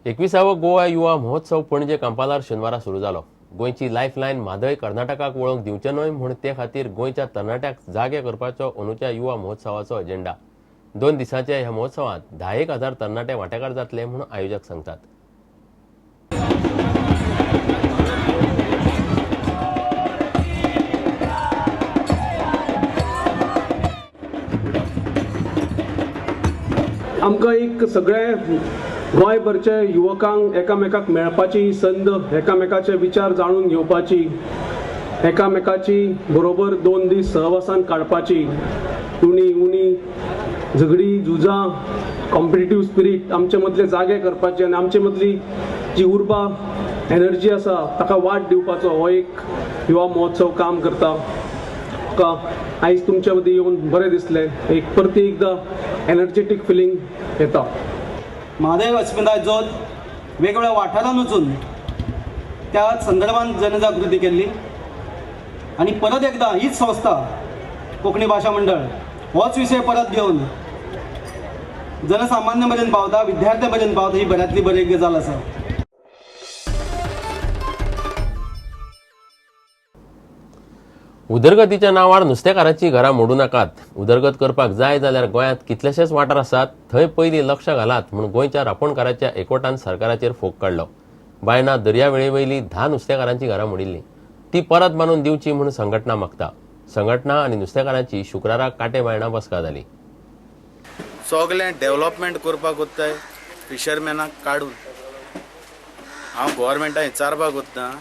एकविसावो गोवा युवा महोत्सव पणजे कांपालार शेनवारा सुरू जालो। गोंयची लायफलायन म्हादय कर्नाटकाक वळोवंक दिवचें न्हय म्हूण ते खातीर गोंयच्या तरणाट्यांक जागे करपाचो अंदूच्या युवा महोत्सवाचो अजेंडा। 2 दिसांच्या ह्या महोत्सवांत 10,000 तरणाटे वांटेकार जातले म्हूण आयोजक सांगतात। आमकां एक सगळे गोंयभरचे युवकांक एकामेकाक मेळपाची संद, एकामेकाचे विचार जाणून घेवपाची, एकामेकाची बरोबर 2 दीस सहवासान काडपाची, उणी उणी झगडी झुजां कॉम्पिटिटीव स्पिरीट आमचे मदले जागे करपाचे आनी आमचे मदली जी उर्बा एनर्जी आसा ताका वाट दिवपाचो हो एक युवा महोत्सव काम करता। आयज तुमच्या मदीं येवन बरें दिसलें। एक परती एकदां एनर्जेटीक फिलींग येता। म्हादय अस्मितायेचो वेगवेगळ्या वाठारांत वचून त्या संदर्भात जनजागृती केल्ली आणि परत एकदा हीच संस्था कोंकणी भाशा मंडळ होच विशय परत घेवन जनसामान्य पर्यंत पावता, विद्यार्थ्यां पर्यंत पावता, ही बऱ्यांतली बरी गजाल आसा। उदरगतीच्या नांवार नुस्तेकारांची घरां मोडू नाकात। उदरगत करपाक जाय जाल्यार गोंयांत कितलेशेच वाठार आसात, थंय पयलीं लक्ष घालात म्हूण गोंयच्या रापणकारांच्या एकवटान सरकाराचेर फोग काडलो। बायणा दर्यावेळेवयली 10 नुस्तेकारांची घरां मोडिल्लीं, ती परत बांदून दिवची म्हूण संघटना मागता। संघटना आनी नुस्तेकारांची शुक्रारा काटे बायणा बसका जाली। सगळें डेव्हलपमेंट करपाक कोत्ताय फिशरमॅनाक काडून हांव गोव्हर्मेंटाक विचारपाक कोत्ता,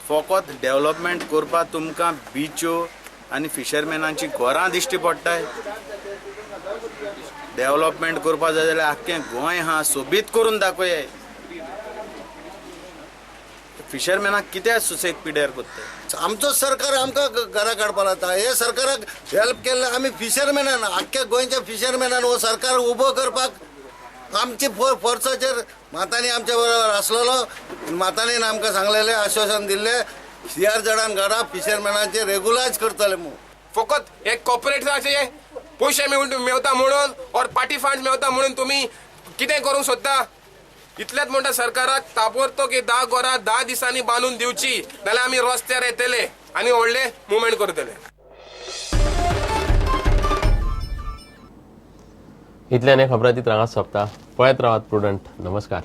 फकत डेव्हलपमेंट करपाक तुमकां बिच्यो आनी फिशरमॅनांची घरां दिश्टी पडटाय। डेव्हलपमेंट करपाक जाय जाल्यार आख्खें गोंय हा सोबीत करून दाखोय। फिशरमॅनाक कित्याक सुसेग पिड्यार कोत्ताय? आमचो सरकार आमकां घरां काडपाक लाता। हे सरकाराक हेल्प केलें आमी फिशरमॅनान, आख्ख्या गोंयच्या फिशरमॅनान हो सरकार उबो करपाक आमची फोर्साचेर मातांनी आमच्या बरोबर आसलेलो। मातांनी आमकां सांगलेलें, आश्वासन दिल्लें CR गाडा फिशरमॅनांचे रेग्युलायज करतले म्हणून। फकत एक कॉर्पोरेटराचे पयशे मेवता म्हणून और पार्टी फंड मेवता म्हणून तुम्ही कितें करूंक सोदता? इतलेंच म्हणटा सरकाराक ताबडतोब 10 घरां 10 दिसांनी बांदून दिवची, नाल्यार आमी रस्त्यार येतले आनी व्हडले मुवमेंट करतले। इतल्यान हे खबरातीत रागात सोंपता। पळयत रावात प्रुडंट। नमस्कार।